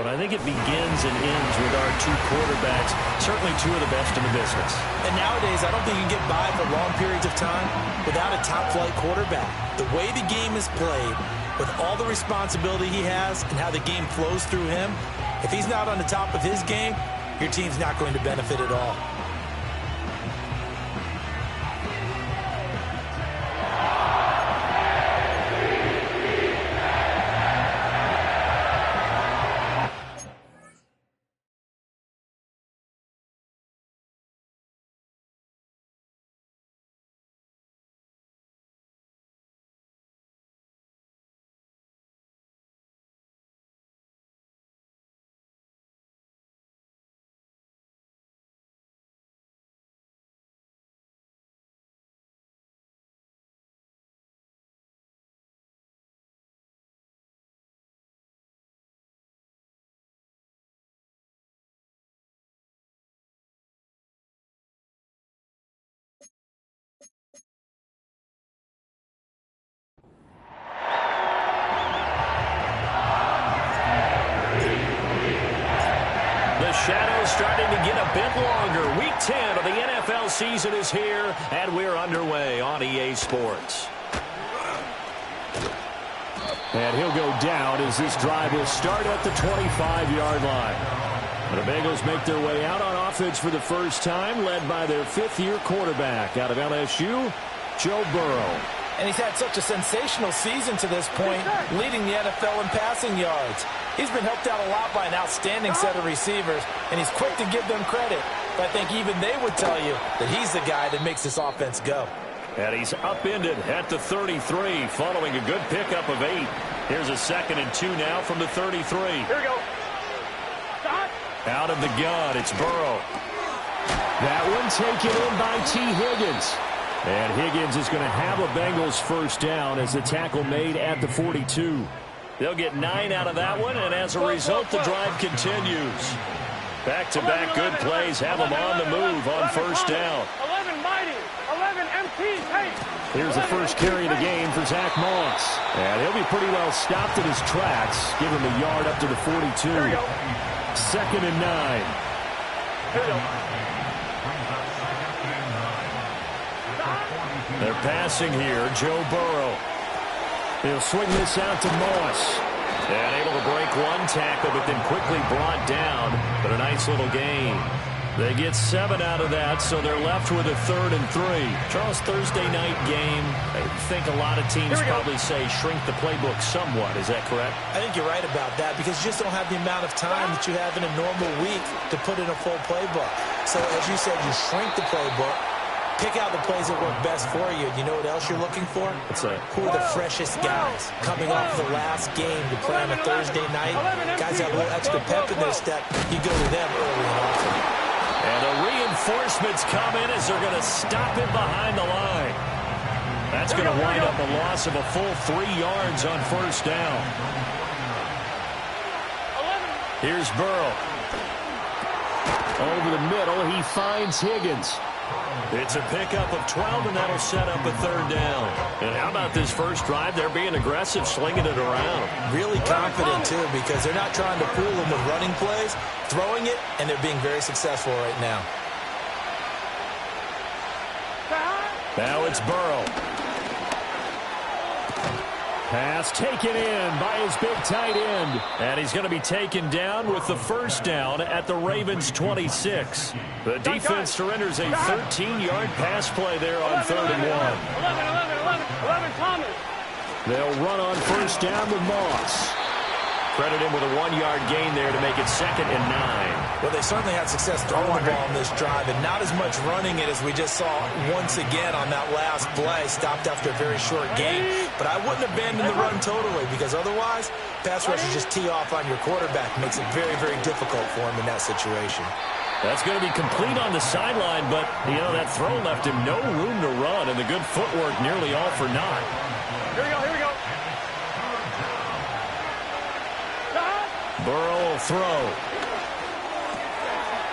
but I think it begins and ends with our two quarterbacks, certainly two of the best in the business. And nowadays, I don't think you can get by for long periods of time without a top-flight quarterback. The way the game is played, with all the responsibility he has and how the game flows through him, if he's not on the top of his game, your team's not going to benefit at all. Shadows starting to get a bit longer. Week 10 of the NFL season is here, and we're underway on EA Sports. And he'll go down as this drive will start at the 25-yard line. The Bengals make their way out on offense for the first time, led by their fifth-year quarterback out of LSU, Joe Burrow. And he's had such a sensational season to this point, leading the NFL in passing yards. He's been helped out a lot by an outstanding set of receivers, and he's quick to give them credit. But I think even they would tell you that he's the guy that makes this offense go. And he's upended at the 33, following a good pickup of 8. Here's a 2nd and 2 now from the 33. Here we go. Stop. Out of the gun, it's Burrow. That one taken in by T. Higgins. And Higgins is going to have a Bengals first down as the tackle made at the 42. They'll get 9 out of that one, and as a result, the drive continues. Back-to-back good plays have them on the move on first down. 11 mighty, 11 MT, hey. Here's the first carry of the game for Zach Moss. And he'll be pretty well stopped in his tracks. Give him a yard up to the 42. 2nd and 9. Here we go. They're passing here, Joe Burrow. He'll swing this out to Moss. And able to break one tackle, but then quickly brought down. But a nice little gain. They get 7 out of that, so they're left with a 3rd and 3. Charles, Thursday night game, I think a lot of teams probably say shrink the playbook somewhat. Is that correct? I think you're right about that because you just don't have the amount of time that you have in a normal week to put in a full playbook. So as you said, you shrink the playbook. Pick out the plays that work best for you. You know what else you're looking for? Who are the freshest guys coming off the last game to play on a Thursday night? Guys have a little extra pep in their step. You go to them early and often. And the reinforcements come in as they're going to stop it behind the line. That's going to wind up a loss of a full 3 yards on first down. Here's Burrow. Over the middle, he finds Higgins. It's a pickup of 12, and that'll set up a 3rd down. And how about this first drive? They're being aggressive, slinging it around. Really confident, too, because they're not trying to fool them with running plays, throwing it, and they're being very successful right now. Now it's Burrow. Pass taken in by his big tight end. And he's going to be taken down with the first down at the Ravens' 26. The defense surrenders a 13-yard pass play there on 3rd and 1. 11, Thomas. They'll run on first down with Moss. Credit him with a 1-yard gain there to make it 2nd and 9. Well, they certainly had success throwing the ball on this drive, and not as much running it as we just saw once again on that last play, stopped after a very short gain. But I wouldn't abandon the run totally, because otherwise, pass rushers just tee off on your quarterback. Makes it very, very difficult for him in that situation. That's going to be complete on the sideline, but, you know, that throw left him no room to run, and the good footwork nearly all for naught. Here we go, here we go. Burrow will throw.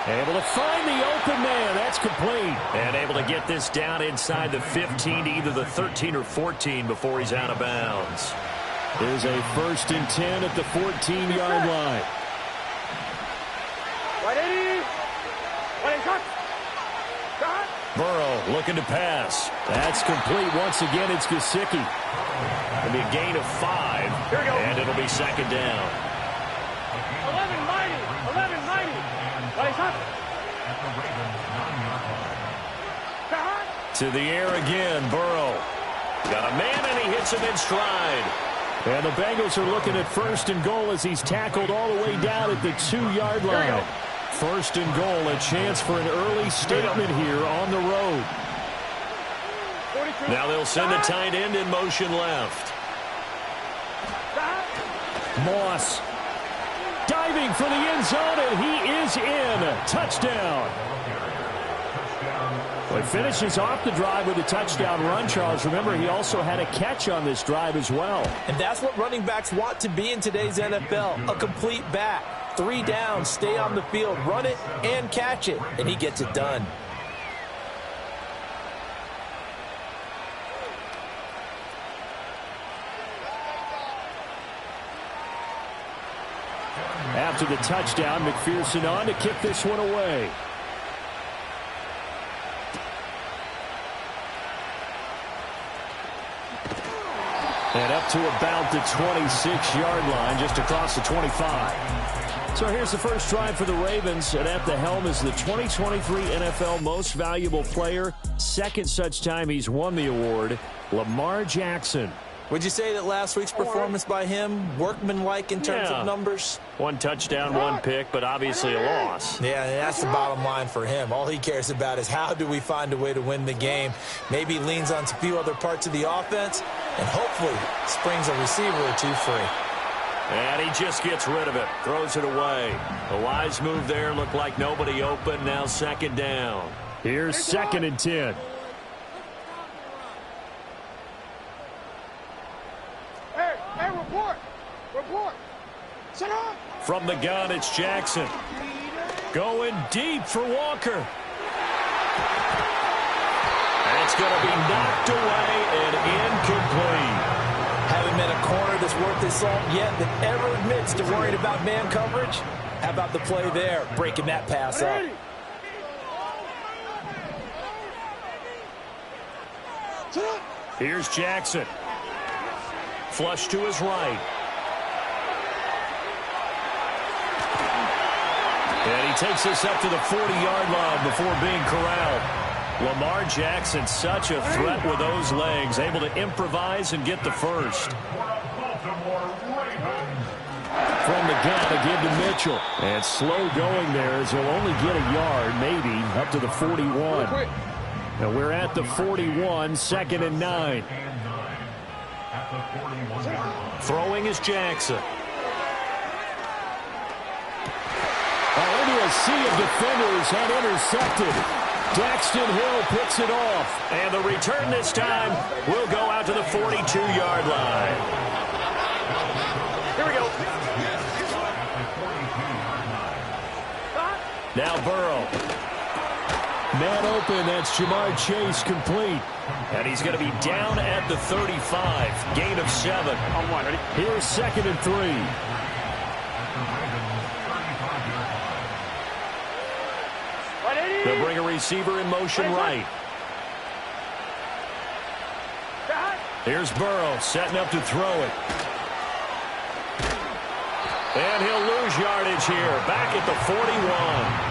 Able to find the open man. That's complete. And able to get this down inside the 15 to either the 13 or 14 before he's out of bounds. There's a 1st and 10 at the 14-yard line. Right 80. 180, cut. Cut. Burrow looking to pass. That's complete. Once again, it's Gesicki. It'll be a gain of 5, Here we go. and it'll be second down. 1190. 1190. 180, cut. Cut. To the air again, Burrow. Got a man, and he hits him in stride. And the Bengals are looking at first and goal as he's tackled all the way down at the 2-yard line. First and goal, a chance for an early statement here on the road. 42. Now they'll send the tight end in motion left. Moss diving for the end zone, and he is in. Touchdown. Well, he finishes off the drive with a touchdown run, Charles. Remember, he also had a catch on this drive as well. And that's what running backs want to be in today's NFL, a complete back. 3 downs, stay on the field, run it, and catch it, and he gets it done. After the touchdown, McPherson on to kick this one away. And up to about the 26-yard line, just across the 25. So here's the first drive for the Ravens, and at the helm is the 2023 NFL Most Valuable Player. Second such time he's won the award, Lamar Jackson. Would you say that last week's performance by him, workmanlike in terms of numbers? 1 touchdown, 1 pick, but obviously a loss. Yeah, that's the bottom line for him. All he cares about is how do we find a way to win the game. Maybe leans on a few other parts of the offense, and hopefully springs a receiver or 2 free. And he just gets rid of it, throws it away. A wise move there, looked like nobody open, now second down. Here's second and 10. Hey, report. Report. Sit up. From the gun, it's Jackson. Going deep for Walker. That's going to be knocked away and incomplete. Haven't met a corner that's worth his salt yet that ever admits to worrying about man coverage. How about the play there, breaking that pass up? Here's Jackson. Flush to his right. And he takes this up to the 40-yard line before being corralled. Lamar Jackson, such a threat with those legs, able to improvise and get the first. From the gun, again to Mitchell. And slow going there as he'll only get a yard, maybe, up to the 41. Now we're at the 41, second and 9. Throwing is Jackson. Into a sea of defenders and intercepted. Daxton Hill picks it off. And the return this time will go out to the 42-yard line. Here we go. Now Burrow. Man open, that's Jamar Chase complete. And he's going to be down at the 35. Gain of 7. On 1, ready? Here's second and 3. They'll bring a receiver in motion right. Here's Burrow setting up to throw it. And he'll lose yardage here, back at the 41.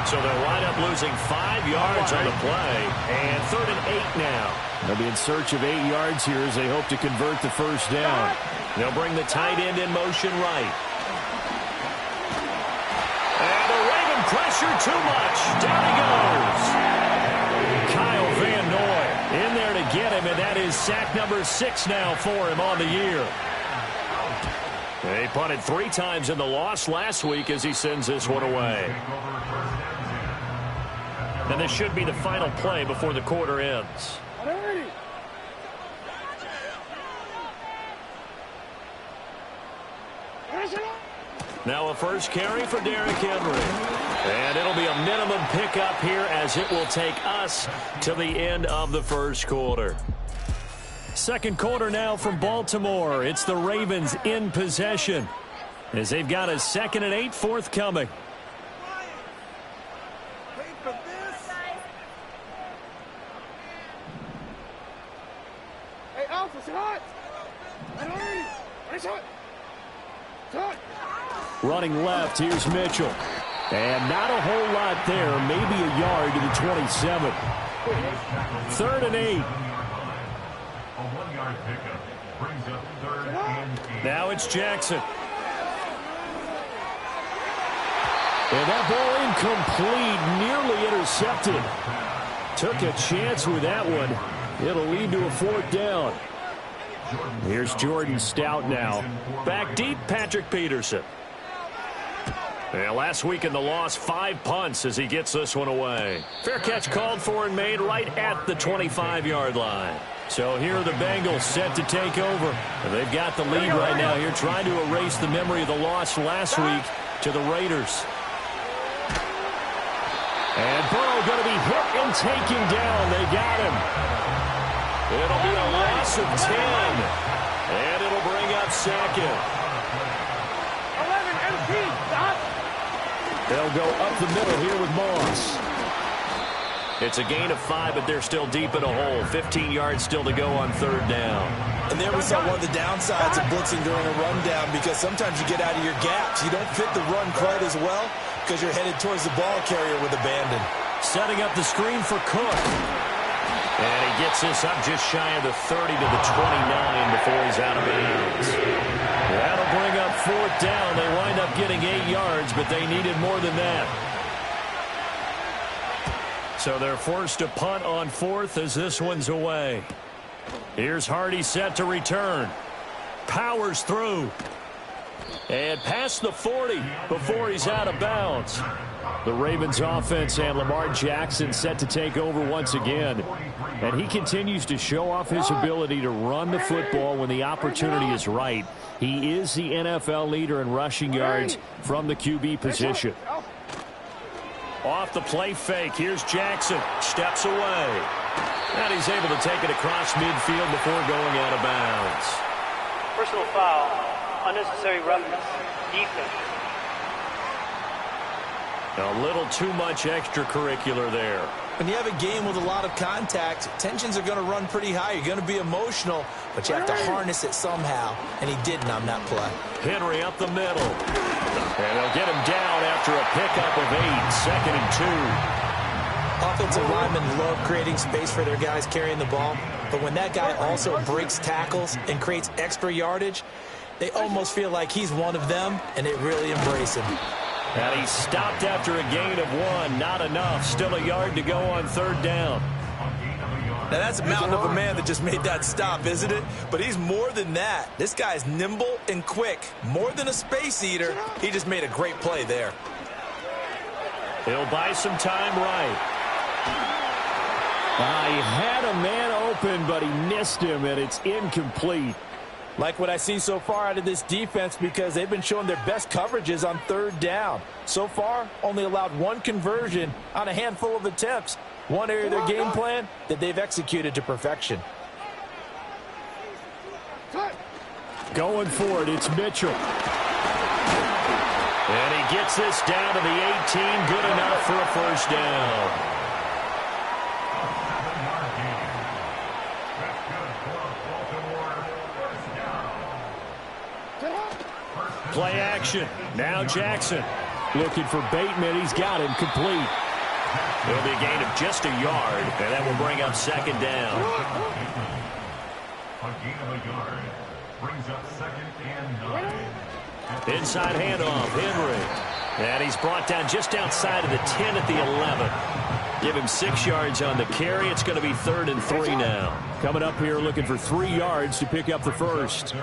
So they'll wind up losing 5 yards on the play. And 3rd and 8 now. They'll be in search of 8 yards here as they hope to convert the first down. They'll bring the tight end in motion right. And the Raven pressure too much. Down he goes. Kyle Van Noy in there to get him, and that is sack number 6 now for him on the year. They punted 3 times in the loss last week as he sends this one away. And this should be the final play before the quarter ends. Now a first carry for Derrick Henry. And it'll be a minimum pickup here as it will take us to the end of the first quarter. Second quarter now from Baltimore. It's the Ravens in possession as they've got a 2nd and 8 forthcoming. Running left, here's Mitchell. And not a whole lot there, maybe a yard to the 27. 3rd and 8. Now it's Jackson. And that ball incomplete, nearly intercepted. Took a chance with that one. It'll lead to a 4th down. Here's Jordan Stout now. Back deep, Patrick Peterson. And last week in the loss, 5 punts as he gets this one away. Fair catch called for and made right at the 25-yard line. So here are the Bengals set to take over. And they've got the lead right now here, trying to erase the memory of the loss last week to the Raiders. And Burrow going to be hit and taken down. They got him. It'll be a loss of 10. And it'll bring up 2nd. 11 MP. Stop. They'll go up the middle here with Moss. It's a gain of 5, but they're still deep in a hole. 15 yards still to go on 3rd down. And there we saw one of the downsides of blitzing during a rundown, because sometimes you get out of your gaps. You don't fit the run quite as well because you're headed towards the ball carrier with abandon. Setting up the screen for Cook. And he gets this up just shy of the 30 to the 29 before he's out of bounds. That'll bring up 4th down. They wind up getting 8 yards, but they needed more than that. So they're forced to punt on 4th as this one's away. Here's Hardy set to return. Powers through. And past the 40 before he's out of bounds. The Ravens offense and Lamar Jackson set to take over once again. And he continues to show off his ability to run the football when the opportunity is right. He is the NFL leader in rushing yards from the QB position. Off the play fake, here's Jackson. Steps away. And he's able to take it across midfield before going out of bounds. Personal foul, unnecessary roughness, defense. A little too much extracurricular there. When you have a game with a lot of contact, tensions are going to run pretty high. You're going to be emotional, but you have to harness it somehow, and he didn't on that play. Henry up the middle. And they'll get him down after a pickup of 8, 2nd and 2. Offensive linemen love creating space for their guys carrying the ball, but when that guy also breaks tackles and creates extra yardage, they almost feel like he's one of them, and they really embrace him. And he stopped after a gain of 1. Not enough. Still a yard to go on 3rd down. Now, that's a mountain of a man that just made that stop, isn't it? But he's more than that. This guy's nimble and quick. More than a space eater. He just made a great play there. He'll buy some time right. He had a man open, but he missed him, and it's incomplete. Like what I see so far out of this defense, because they've been showing their best coverages on 3rd down. So far, only allowed 1 conversion on a handful of attempts. One area of their game plan that they've executed to perfection. Going for it, it's Mitchell. And he gets this down to the 18, good enough for a 1st down. Play action. Now Jackson. Looking for Bateman. He's got him complete. It'll be a gain of just a yard, and that will bring up 2nd down. A gain of a yard brings up 2nd and 9. Inside handoff, Henry. And he's brought down just outside of the 10 at the 11. Give him 6 yards on the carry. It's going to be 3rd and 3 now. Coming up here looking for 3 yards to pick up the 1st.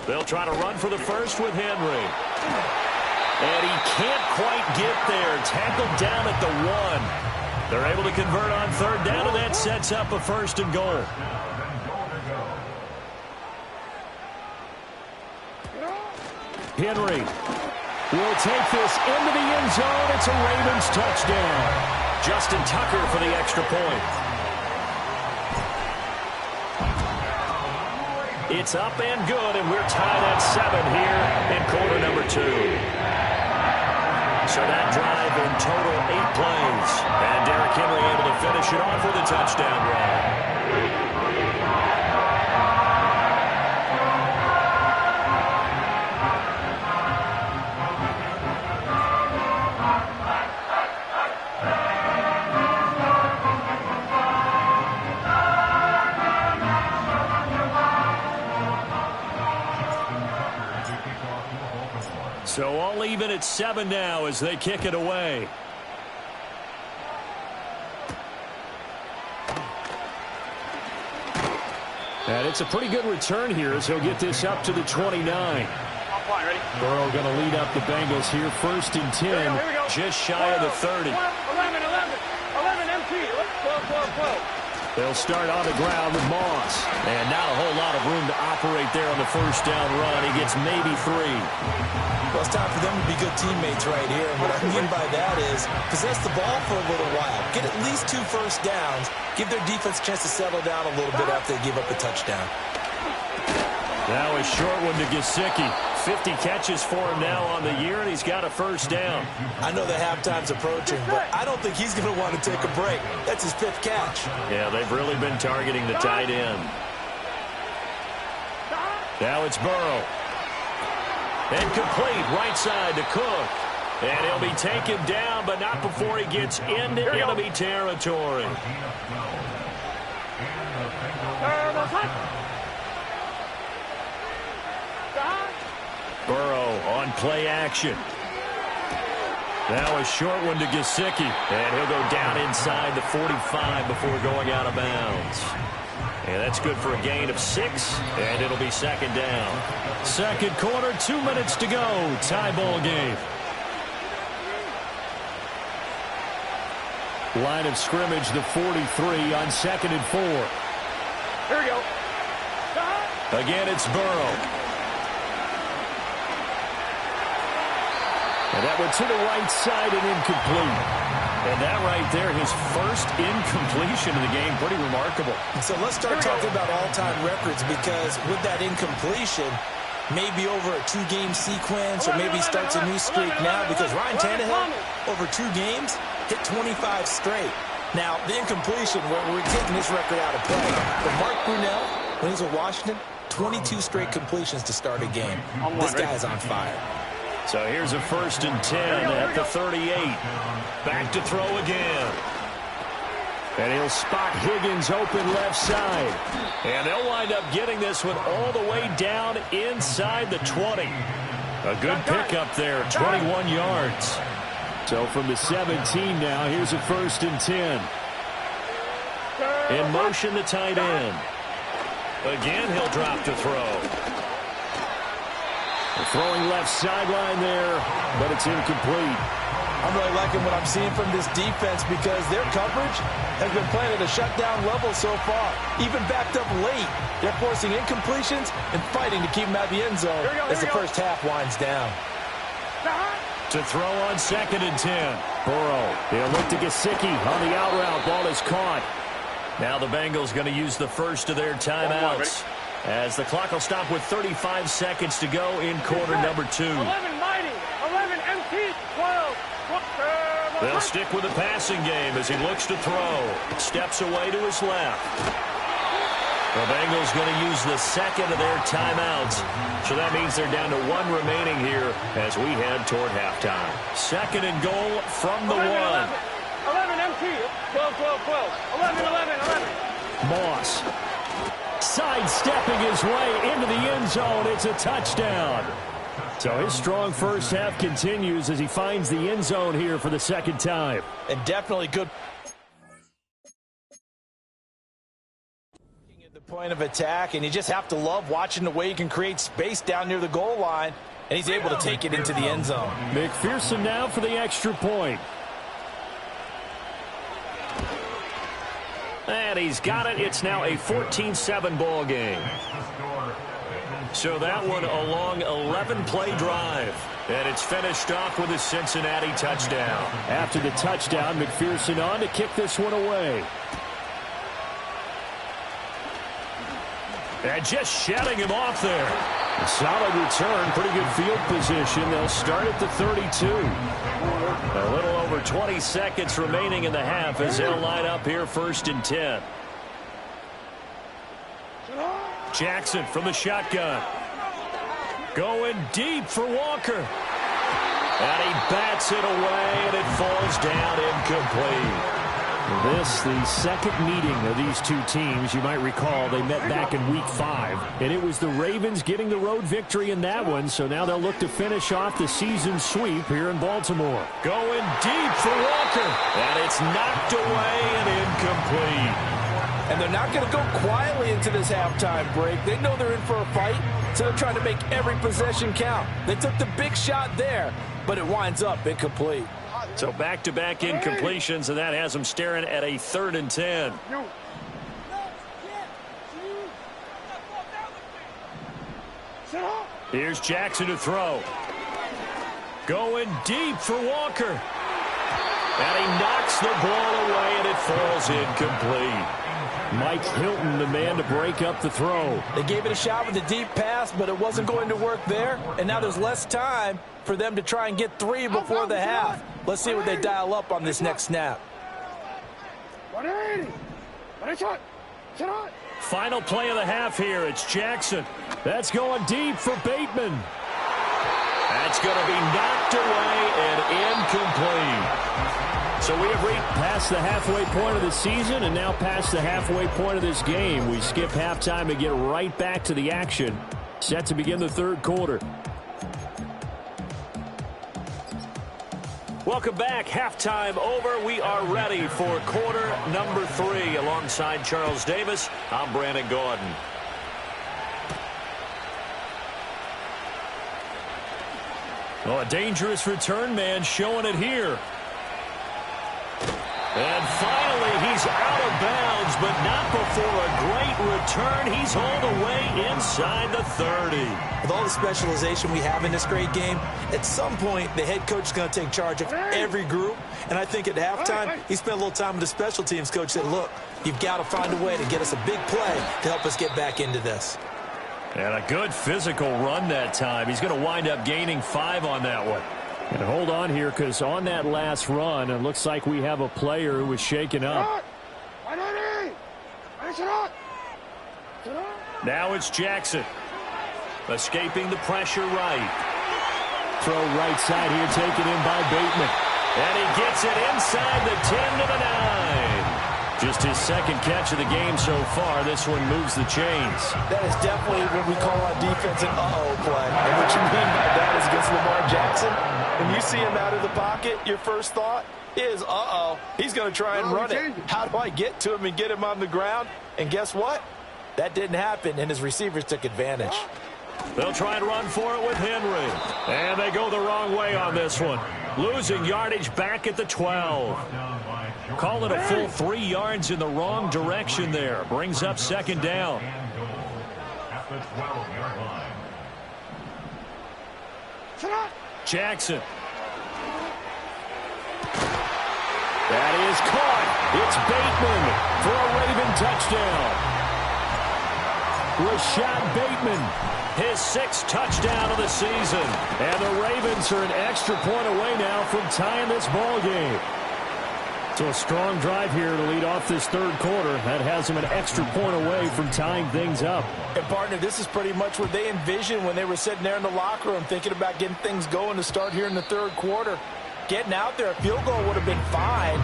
They'll try to run for the 1st with Henry. And he can't quite get there. Tackled down at the 1. They're able to convert on 3rd down, and that sets up a 1st and goal. Henry will take this into the end zone. It's a Ravens touchdown. Justin Tucker for the extra point. It's up and good, and we're tied at 7 here in quarter number 2. So that drive in total 8 plays. And Derrick Henry able to finish it off with a touchdown run. So all even at 7 now as they kick it away. And it's a pretty good return here as he'll get this up to the 29. Burrow going to lead up the Bengals here. 1st and 10, just shy of the 30. 11, empty. 12. They'll start on the ground with Moss. And not a whole lot of room to operate there on the 1st down run. He gets maybe 3. Well, it's time for them to be good teammates right here. And what I mean by that is possess the ball for a little while. Get at least 2 first downs. Give their defense a chance to settle down a little bit after they give up a touchdown. Now a short one to Gesicki. 50 catches for him now on the year, and he's got a 1st down. I know the halftime's approaching, but I don't think he's going to want to take a break. That's his 5th catch. Yeah, they've really been targeting the tight end. Now it's Burrow. Incomplete, right side to Cook. And he'll be taken down, but not before he gets into enemy territory. Burrow on play action. Now a short one to Gesicki. And he'll go down inside the 45 before going out of bounds. And that's good for a gain of 6, and it'll be 2nd down. 2nd quarter, 2 minutes to go. Tie ball game. Line of scrimmage, the 43 on 2nd and 4. Here we go. Again, it's Burrow. And that went to the right side and incomplete. And that right there, his 1st incompletion of the game, pretty remarkable. So let's start talking about all-time records, because with that incompletion, maybe over a 2-game sequence, or maybe starts a new streak now, because Ryan Tannehill, over 2 games, hit 25 straight. Now, the incompletion, we're taking this record out of play. But Mark Brunell, when he's with Washington, 22 straight completions to start a game. This guy's on fire. So here's a 1st and 10 at the 38. Back to throw again. And he'll spot Higgins open left side. And they'll wind up getting this one all the way down inside the 20. A good pickup there, 21 yards. So from the 17 now, here's a 1st and 10. In motion, the tight end. Again, he'll drop to throw. Throwing left sideline there, but it's incomplete. I'm really liking what I'm seeing from this defense, because their coverage has been playing at a shutdown level so far. Even backed up late, they're forcing incompletions and fighting to keep them out of the end zone as the 1st half winds down. To throw on 2nd and 10. Burrow, he'll look to Gesicki on the out route. Ball is caught. Now the Bengals going to use the 1st of their timeouts, as the clock will stop with 35 seconds to go in quarter number 2. 11 mighty, 11 empty, 12. They'll stick with the passing game as he looks to throw. Steps away to his left. The Bengals going to use the 2nd of their timeouts. So that means they're down to 1 remaining here as we head toward halftime. 2nd and goal from the 1. 11 empty, 12. 11. Moss sidestepping his way into the end zone. It's a touchdown. So his strong 1st half continues as he finds the end zone here for the 2nd time. And definitely good at the point of attack, and you just have to love watching the way he can create space down near the goal line, and he's able to take it into the end zone. McPherson now for the extra point. And he's got it. It's now a 14-7 ball game. So that one a long 11-play drive. And it's finished off with a Cincinnati touchdown. After the touchdown, McPherson on to kick this one away. And just shutting him off there. A solid return, pretty good field position. They'll start at the 32. A little over 20 seconds remaining in the half as they'll line up here 1st and 10. Jackson from the shotgun. Going deep for Walker. And he bats it away, and it falls down incomplete. This, the second meeting of these two teams. You might recall they met back in Week 5, and it was the Ravens getting the road victory in that one, so now they'll look to finish off the season sweep here in Baltimore. Going deep for Walker, and it's knocked away and incomplete. And they're not going to go quietly into this halftime break. They know they're in for a fight, so they're trying to make every possession count. They took the big shot there, but it winds up incomplete. So back-to-back incompletions, and that has them staring at a 3rd and 10. Here's Jackson to throw. Going deep for Walker. And he knocks the ball away, and it falls incomplete. Mike Hilton, the man to break up the throw. They gave it a shot with a deep pass, but it wasn't going to work there. And now there's less time for them to try and get 3 before the half. Let's see what they dial up on this next snap. Final play of the half here. It's Jackson. That's going deep for Bateman. That's going to be knocked away and incomplete. So we have reached past the halfway point of the season and now past the halfway point of this game. We skip halftime and get right back to the action. Set to begin the 3rd quarter. Welcome back. Halftime over. We are ready for quarter number 3. Alongside Charles Davis, I'm Brandon Gordon. Oh, a dangerous return man showing it here. And finally, he's out of bounds, but not before a great return. He's all the way inside the 30. With all the specialization we have in this great game, at some point, the head coach is going to take charge of every group. And I think at halftime, he spent a little time with the special teams coach, said, look, you've got to find a way to get us a big play to help us get back into this. And a good physical run that time. He's going to wind up gaining 5 on that one. And hold on here, because on that last run, it looks like we have a player who was shaken up. Now it's Jackson. Escaping the pressure right. Throw right side here, taken in by Bateman. And he gets it inside the 10 to the 9. Just his second catch of the game so far. This one moves the chains. That is definitely what we call on defense an uh-oh play. And what you mean by that is against Lamar Jackson, when you see him out of the pocket, your first thought is, uh-oh, he's going to try and run it. How do I get to him and get him on the ground? And guess what? That didn't happen, and his receivers took advantage. They'll try and run for it with Henry. And they go the wrong way on this one. Losing yardage back at the 12. Call it a full 3 yards in the wrong direction there. Brings up 2nd down. At the 12-yard line. Jackson. That is caught. It's Bateman for a Raven touchdown. Rashad Bateman, his 6th touchdown of the season. And the Ravens are an extra point away now from tying this ball game. So a strong drive here to lead off this 3rd quarter. That has them an extra point away from tying things up. And, partner, this is pretty much what they envisioned when they were sitting there in the locker room thinking about getting things going to start here in the 3rd quarter. Getting out there, a field goal would have been fine.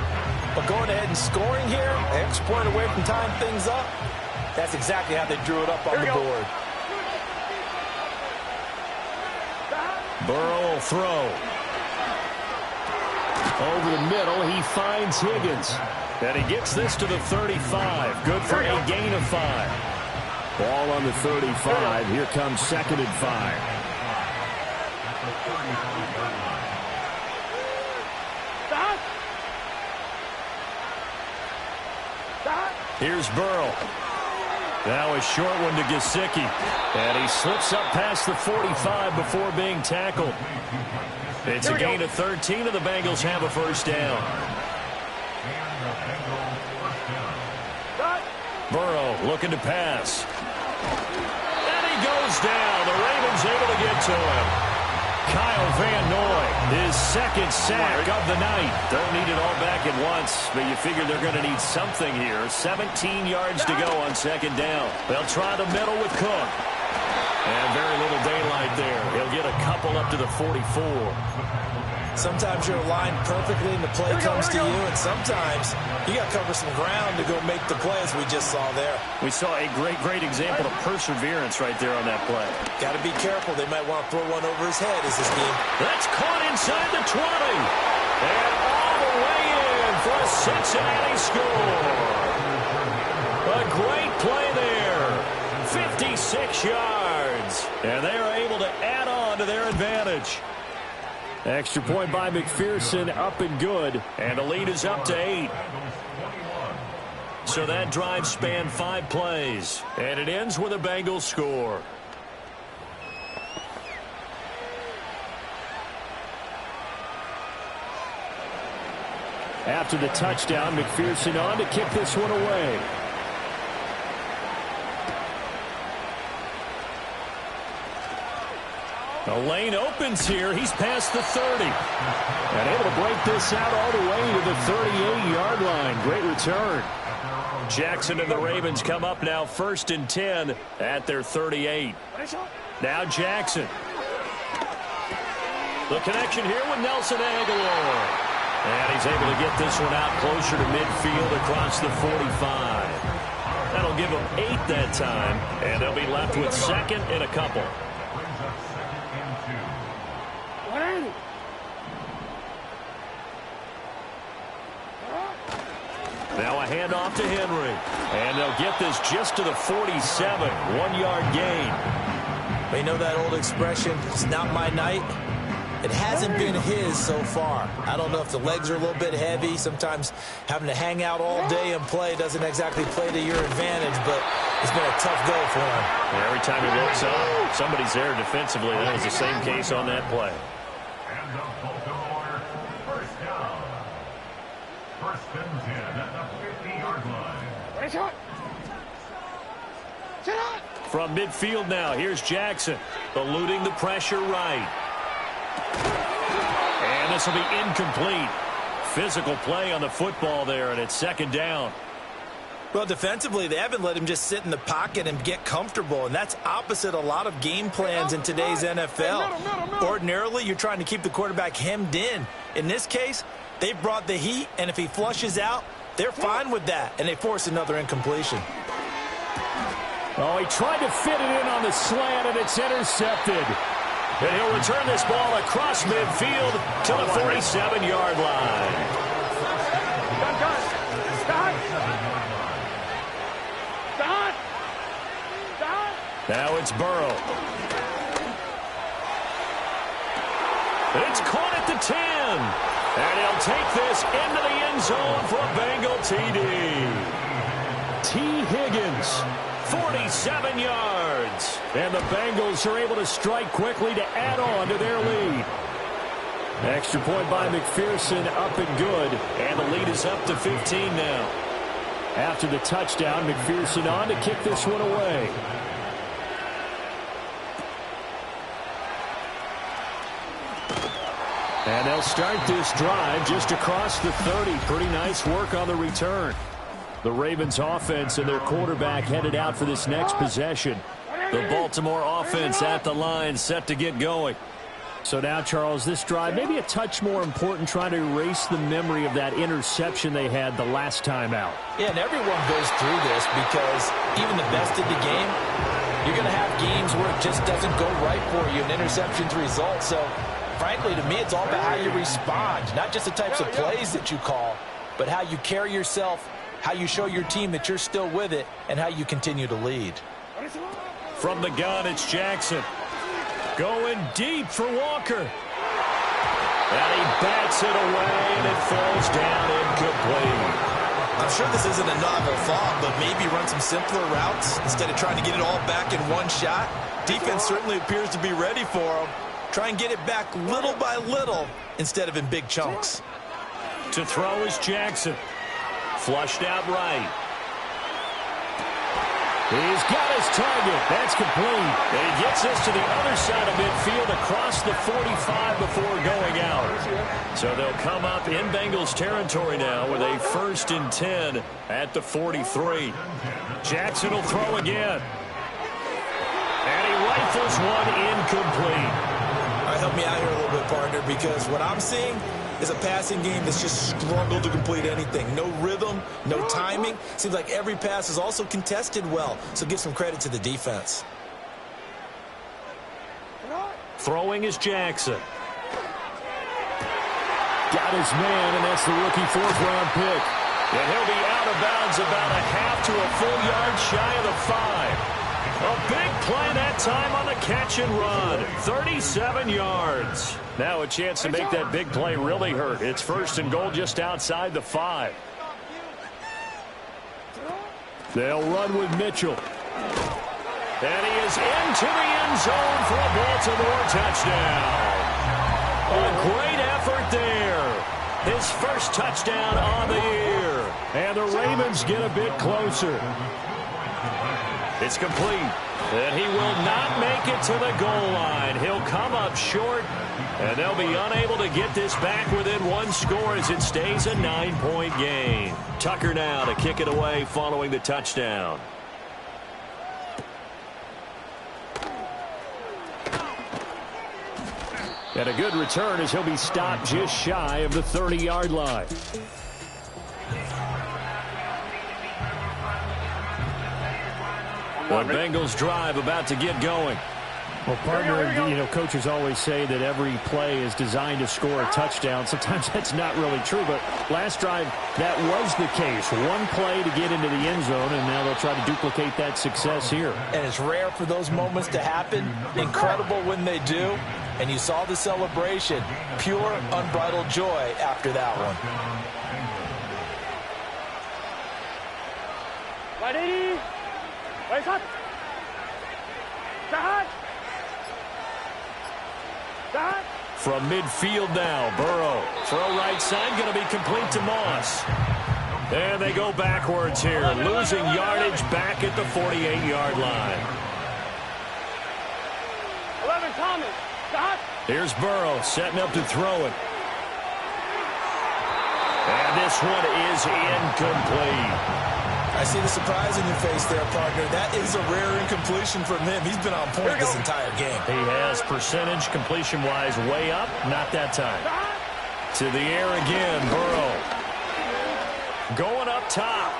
But going ahead and scoring here, an extra point away from tying things up, that's exactly how they drew it up on the board. Burrow will throw. Over the middle, he finds Higgins. And he gets this to the 35. Good for a gain of 5. Ball on the 35. Here comes 2nd and 5. Here's Burrow. Now a short one to Gesicki. And he slips up past the 45 before being tackled. It's a gain of 13, and the Bengals have a 1st down. Burrow looking to pass. And he goes down. The to him. Kyle Van Noy, his second sack of the night. Don't need it all back at once, but you figure they're going to need something here. 17 yards to go on second down. They'll try the middle with Cook. And very little daylight there. He'll get a couple up to the 44. Sometimes you're aligned perfectly and the play comes to you, and sometimes you got to cover some ground to go make the play, as we just saw there. We saw a great example of perseverance right there on that play. Got to be careful. They might want to throw one over his head as this game. That's caught inside the 20. And all the way in for a Cincinnati score. A great play there. 56 yards. And they are able to add on to their advantage. Extra point by McPherson, up and good. And the lead is up to 8. So that drive spanned 5 plays. And it ends with a Bengals score. After the touchdown, McPherson on to kick this one away. The lane opens here. He's past the 30. And able to break this out all the way to the 38-yard line. Great return. Jackson and the Ravens come up now 1st and 10 at their 38. Now Jackson. The connection here with Nelson Aguilar. And he's able to get this one out closer to midfield across the 45. That'll give them 8 that time. And they'll be left with 2nd and a couple. Now a handoff to Henry. And they'll get this just to the 47. 1-yard gain. You know that old expression, it's not my night? It hasn't been his so far. I don't know if the legs are a little bit heavy. Sometimes having to hang out all day and play doesn't exactly play to your advantage, but it's been a tough go for him. Yeah, every time he looks up, somebody's there defensively. That was the same case on that play. And the Baltimore first down. 1st and 10 at the 50-yard line. From midfield now, here's Jackson. Eluding the pressure right. And this will be incomplete. Physical play on the football there, and it's 2nd down. Well, defensively, they haven't let him just sit in the pocket and get comfortable, and that's opposite a lot of game plans in today's NFL. Ordinarily, you're trying to keep the quarterback hemmed in. In this case, they brought the heat, and if he flushes out, they're fine with that, and they force another incompletion. Oh, he tried to fit it in on the slant, and it's intercepted. And he'll return this ball across midfield to the 47-yard line. Now it's Burrow. It's caught at the 10. And he'll take this into the end zone for a Bengal TD. T. Higgins, 47 yards. And the Bengals are able to strike quickly to add on to their lead. Extra point by McPherson, up and good. And the lead is up to 15 now. After the touchdown, McPherson on to kick this one away. And they'll start this drive just across the 30. Pretty nice work on the return. The Ravens offense and their quarterback headed out for this next possession. The Baltimore offense at the line, set to get going. So now, Charles, this drive maybe a touch more important, trying to erase the memory of that interception they had the last time out. Yeah, and everyone goes through this because even the best in the game, you're going to have games where it just doesn't go right for you, and interceptions result. So, frankly, to me, it's all about how you respond, not just the types of plays that you call, but how you carry yourself, how you show your team that you're still with it, and how you continue to lead. From the gun, it's Jackson. Going deep for Walker. And he bats it away, and it falls down incomplete. I'm sure this isn't a novel thought, but maybe run some simpler routes instead of trying to get it all back in one shot. Defense certainly appears to be ready for him. Try and get it back little by little instead of in big chunks. To throw is Jackson. Flushed out right. He's got his target. That's complete. And he gets this to the other side of midfield across the 45 before going out. So they'll come up in Bengals territory now with a 1st and 10 at the 43. Jackson will throw again. And he rifles one incomplete. All right, help me out here a little bit, partner, because what I'm seeing is a passing game that's just struggled to complete anything. No rhythm, no timing. Seems like every pass is also contested well, so give some credit to the defense. Throwing is Jackson. Got his man, and that's the rookie 4th-round pick. And he'll be out of bounds about a half to a full yard shy of the 5. A big play that time on the catch and run. 37 yards. Now a chance to make that big play really hurt. It's 1st and goal just outside the 5. They'll run with Mitchell. And he is into the end zone for a Baltimore touchdown. A great effort there. His 1st touchdown on the year. And the Ravens get a bit closer. It's complete, and he will not make it to the goal line. He'll come up short, and they'll be unable to get this back within 1 score as it stays a 9-point game. Tucker now to kick it away following the touchdown. And a good return as he'll be stopped just shy of the 30-yard line. The Bengals drive about to get going. Well, partner, coaches always say that every play is designed to score a touchdown. Sometimes that's not really true, but last drive, that was the case. One play to get into the end zone, and now they'll try to duplicate that success here. And it's rare for those moments to happen. Incredible when they do. And you saw the celebration. Pure, unbridled joy after that one. Right 80. Right shot. Shot. Shot. From midfield now, Burrow. Throw right side, going to be complete to Moss. And they go backwards here, losing yardage back at the 48-yard line. 11 Thomas. Shot. Here's Burrow setting up to throw it. And this one is incomplete. I see the surprise in your face there, partner. That is a rare incompletion from him. He's been on point this entire game. He has percentage completion-wise way up. Not that time. To the air again, Burrow. Going up top.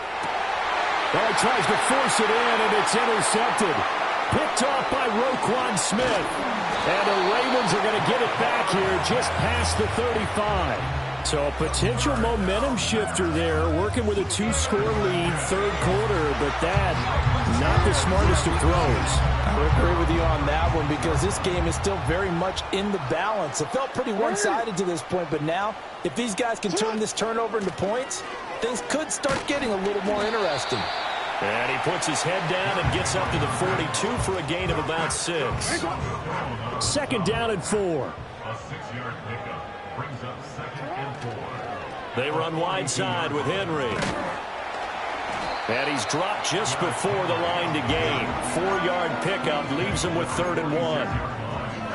Well, he tries to force it in, and it's intercepted. Picked off by Roquan Smith. And the Ravens are going to get it back here just past the 35. So a potential momentum shifter there, working with a 2-score lead, 3rd quarter, but that, not the smartest of throws. I would agree with you on that one because this game is still very much in the balance. It felt pretty one-sided to this point, but now, if these guys can turn this turnover into points, things could start getting a little more interesting. And he puts his head down and gets up to the 42 for a gain of about 6. 2nd down and 4. A 6-yard pickup brings up 2nd and 4. They run wide side with Henry. And he's dropped just before the line to gain. 4-yard pickup leaves him with 3rd and 1.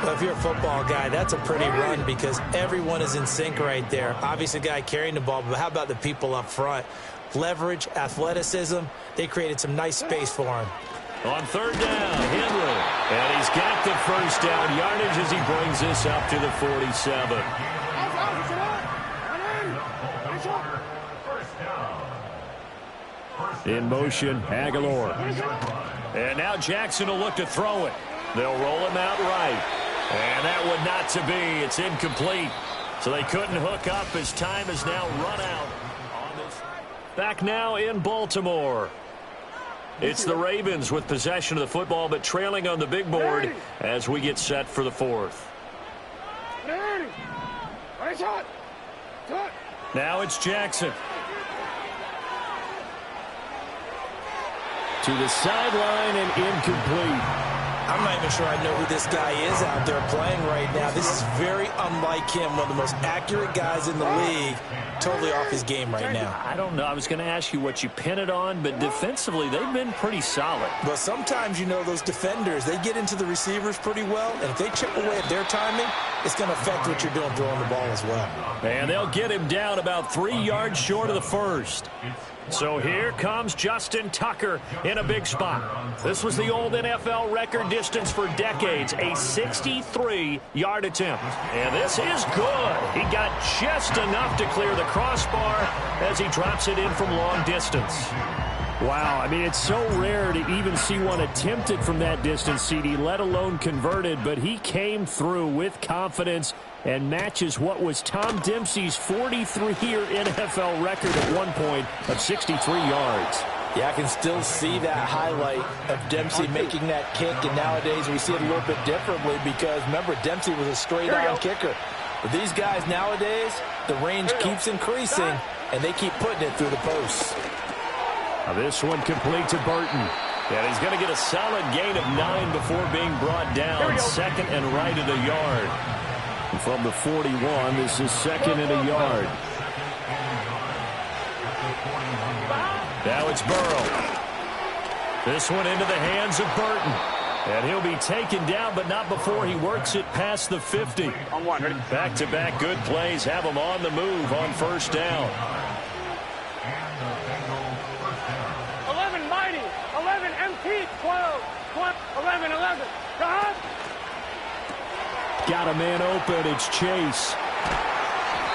Well, if you're a football guy, that's a pretty run because everyone is in sync right there. Obviously, the guy carrying the ball, but how about the people up front? Leverage, athleticism, they created some nice space for him. On 3rd down, Henry. And he's got the 1st down yardage as he brings this up to the 47. In motion, Aguilar. And now Jackson will look to throw it. They'll roll him out right. And that one not to be. It's incomplete. So they couldn't hook up as time is now run out. Back now in Baltimore. It's the Ravens with possession of the football, but trailing on the big board as we get set for the 4th. Now it's Jackson. To the sideline and incomplete. I'm not even sure I know who this guy is out there playing right now. This is very unlike him, one of the most accurate guys in the league. Totally off his game right now. I don't know. I was going to ask you what you pin it on, but defensively, they've been pretty solid. But sometimes, you know, those defenders, they get into the receivers pretty well, and if they chip away at their timing, it's going to affect what you're doing throwing the ball as well. And they'll get him down about 3 yards short of the first. So here comes Justin Tucker in a big spot. This was the old NFL record distance for decades, a 63-yard attempt. And this is good. He got just enough to clear the crossbar as he drops it in from long distance. Wow, I mean, it's so rare to even see one attempted from that distance, CD, let alone converted, but he came through with confidence and matches what was Tom Dempsey's 43-year NFL record at one point of 63 yards. Yeah, I can still see that highlight of Dempsey making that kick, and nowadays we see it a little bit differently because, remember, Dempsey was a straight-on kicker. But these guys nowadays, the range keeps increasing, and they keep putting it through the posts. Now this one complete to Burton. And he's going to get a solid gain of 9 before being brought down. Second and right at a yard. And from the 41, this is second and a yard. Now it's Burrow. This one into the hands of Burton. And he'll be taken down, but not before he works it past the 50. Back-to-back good plays have him on the move on first down. 11 Mighty, 11 MT, 12, 11, 11. God. Got a man open. It's Chase.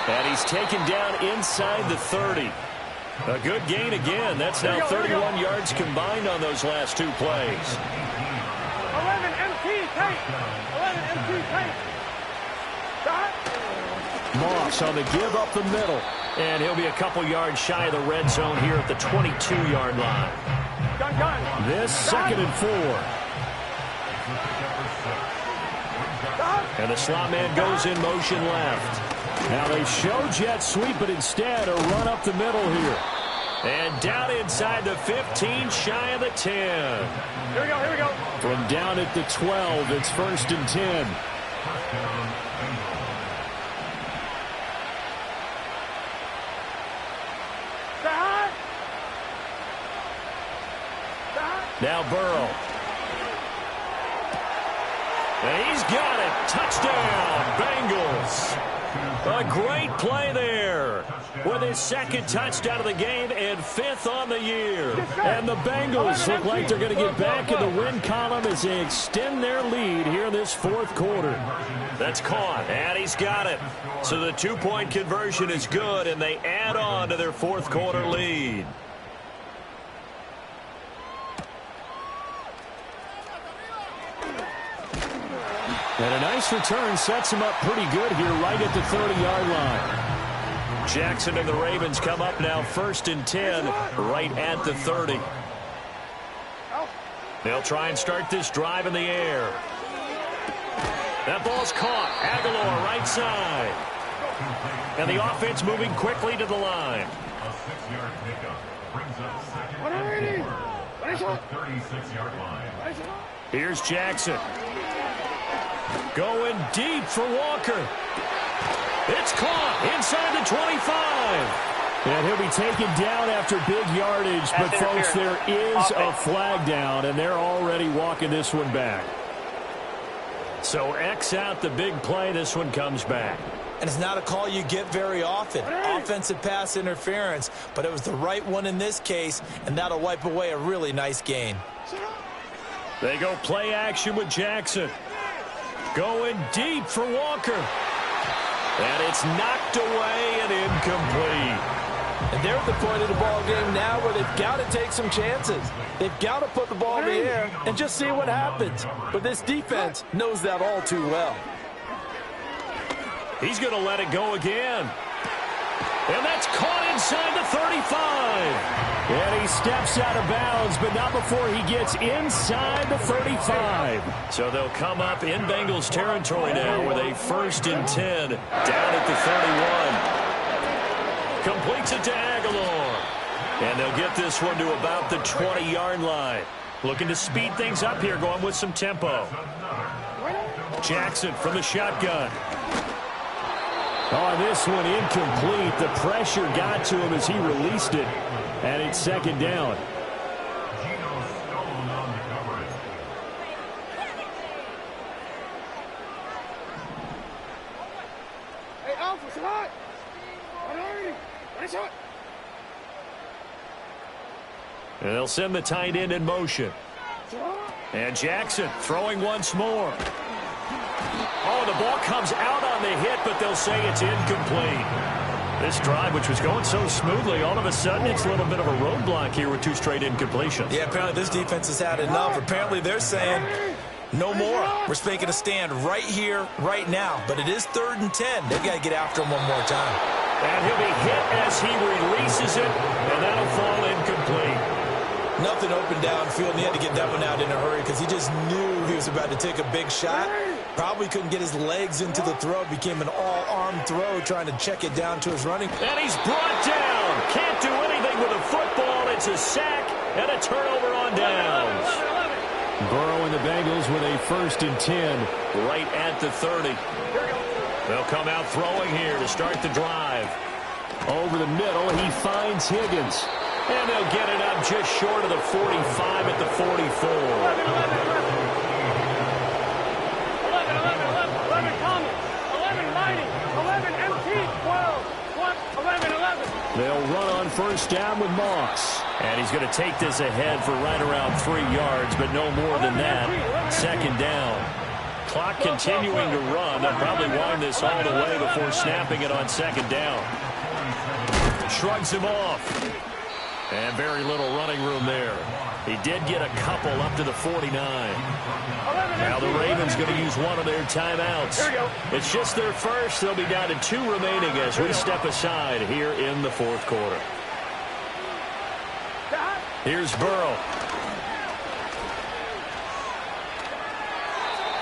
And he's taken down inside the 30. A good gain again. That's now 31 yards combined on those last 2 plays. 11 MT, take. 11 MT, take. God. Moss on the give up the middle. And he'll be a couple yards shy of the red zone here at the 22-yard line. Gun. This second and 4. And the slot man goes in motion left. Now they show jet sweep, but instead a run up the middle here. And down inside the 15, shy of the 10. Here we go. From down at the 12, it's first and 10. Now Burrow. And he's got it. Touchdown, Bengals. A great play there with his second touchdown of the game and 5th on the year. And the Bengals look like they're going to get back in the win column as they extend their lead here in this 4th quarter. That's caught, and he's got it. So the 2-point conversion is good, and they add on to their 4th quarter lead. And a nice return sets him up pretty good here right at the 30-yard line. Jackson and the Ravens come up now 1st and 10 right at the 30. They'll try and start this drive in the air. That ball's caught. Aguilar right side. And the offense moving quickly to the line. A 6-yard pickup brings up second and 4 at the 36-yard line. Here's Jackson. Going deep for Walker. It's caught inside the 25. And he'll be taken down after big yardage. But, folks, there is a flag down, and they're already walking this one back. So X out the big play. This one comes back. And it's not a call you get very often. Offensive pass interference, but it was the right one in this case, and that'll wipe away a really nice gain. They go play action with Jackson. Going deep for Walker. And it's knocked away and incomplete. And they're at the point of the ball game now where they've got to take some chances. They've got to put the ball in the air and just see what happens. But this defense knows that all too well. He's going to let it go again. And that's caught inside the 35. And he steps out of bounds, but not before he gets inside the 35. So they'll come up in Bengals territory now with a 1st and 10 down at the 31. Completes it to Aguilar. And they'll get this one to about the 20-yard line. Looking to speed things up here, going with some tempo. Jackson from the shotgun. Oh, this one incomplete. The pressure got to him as he released it. And it's second down. Hey, Alpha, slide. Nice shot. And they'll send the tight end in motion. And Jackson throwing once more. Oh, the ball comes out on the hit, but they'll say it's incomplete. This drive, which was going so smoothly, all of a sudden it's a little bit of a roadblock here with 2 straight incompletions. Yeah, apparently this defense has had enough. Apparently they're saying no more. We're making a stand right here, right now. But it is 3rd and 10. They've got to get after him one more time. And he'll be hit as he releases it, and that'll fall incomplete. Nothing open downfield, and he had to get that one out in a hurry because he just knew he was about to take a big shot. Probably couldn't get his legs into the throw. Became an all-arm throw trying to check it down to his running. And he's brought down. Can't do anything with a football. It's a sack and a turnover on downs. Burrow and the Bengals with a 1st and 10. Right at the 30. They'll come out throwing here to start the drive. Over the middle, he finds Higgins. And they'll get it up just short of the 45 at the 44. 11 Thomas, 11 Mighty, 11 MT, 12, 11. They'll run on 1st down with Moss. And he's going to take this ahead for right around 3 yards, but no more than that. 2nd down. Clock continuing to run. They'll probably wind this all the way before snapping it on 2nd down. Shrugs him off. And very little running room there. He did get a couple up to the 49. Now the Ravens going to use one of their timeouts. It's just their first. They'll be down to 2 remaining as we step aside here in the 4th quarter. Here's Burrow.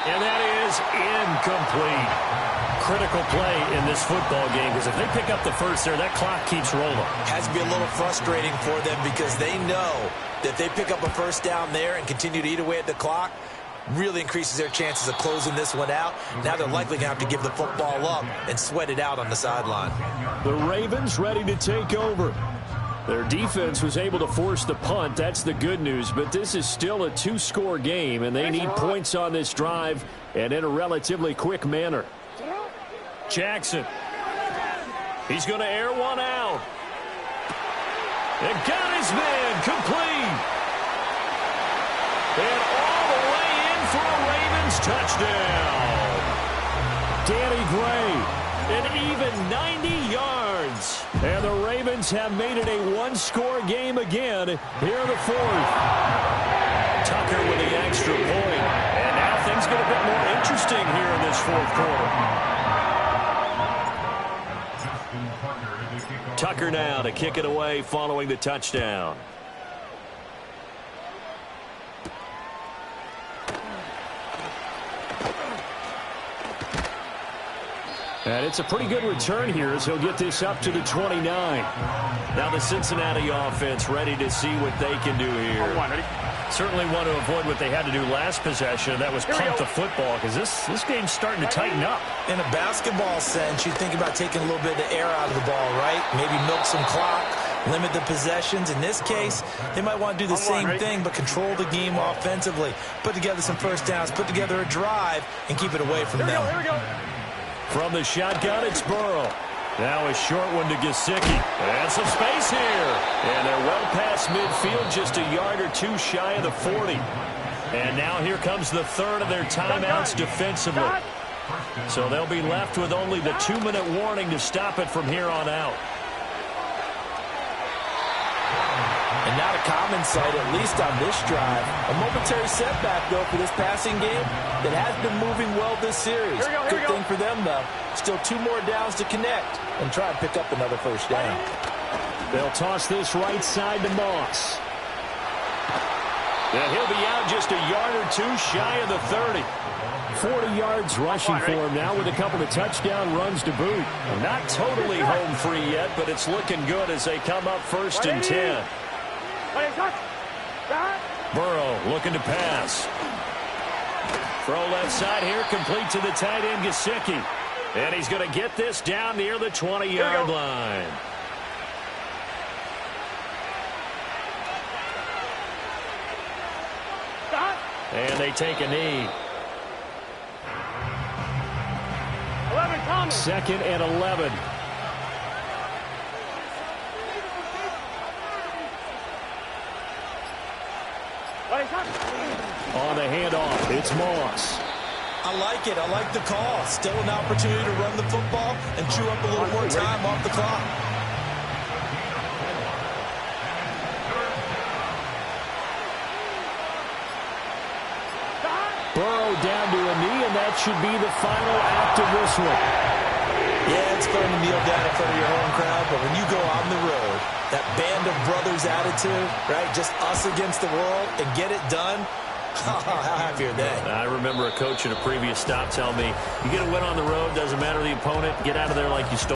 And that is incomplete. Critical play in this football game because if they pick up the first there, that clock keeps rolling. Has to be a little frustrating for them because they know that if they pick up a 1st down there and continue to eat away at the clock, really increases their chances of closing this one out. Now they're likely going to have to give the football up and sweat it out on the sideline. The Ravens ready to take over. Their defense was able to force the punt. That's the good news, but this is still a 2-score game, and they need points on this drive and in a relatively quick manner. Jackson. He's going to air one out. And got his man complete. And all the way in for a Ravens touchdown. Danny Gray. An even 90 yards. And the Ravens have made it a 1-score game again here in the 4th. Tucker with the extra point. And now things get a bit more interesting here in this 4th quarter. Tucker now to kick it away following the touchdown. And it's a pretty good return here as he'll get this up to the 29. Now the Cincinnati offense ready to see what they can do here. Certainly want to avoid what they had to do last possession. That was pump the football because this game's starting to tighten up. In a basketball sense, you think about taking a little bit of the air out of the ball, right? Maybe milk some clock, limit the possessions. In this case, they might want to do the same thing, but control the game offensively. Put together some 1st downs, put together a drive, and keep it away from them. Here we go. From the shotgun, it's Burrow. Now a short one to Gesicki. And some space here. And they're well past midfield, just a yard or 2 shy of the 40. And now here comes the 3rd of their timeouts defensively. So they'll be left with only the 2-minute warning to stop it from here on out. And not a common sight, at least on this drive. A momentary setback, though, for this passing game that has been moving well this series. Good thing for them, though. Still 2 more downs to connect and try and pick up another 1st down. They'll toss this right side to Moss. And he'll be out just a yard or 2 shy of the 30. 40 yards rushing for him now with a couple of touchdown runs to boot. Not totally home free yet, but it's looking good as they come up 1st and 10. Burrow looking to pass. Throw left side here, complete to the tight end, Gesicki. And he's going to get this down near the 20-yard line. And they take a knee. 11 coming. 2nd and 11. On the handoff, it's Moss. I like it. I like the call. Still an opportunity to run the football and chew up a little more time off the clock. Burrow down to a knee, and that should be the final act of this one. Yeah, it's fun to kneel down in front of your home crowd, but when you go on the road, that band of brothers attitude, right, just us against the world, and get it done, how happy are they? I remember a coach in a previous stop telling me, you get a win on the road, doesn't matter the opponent, get out of there like you stole.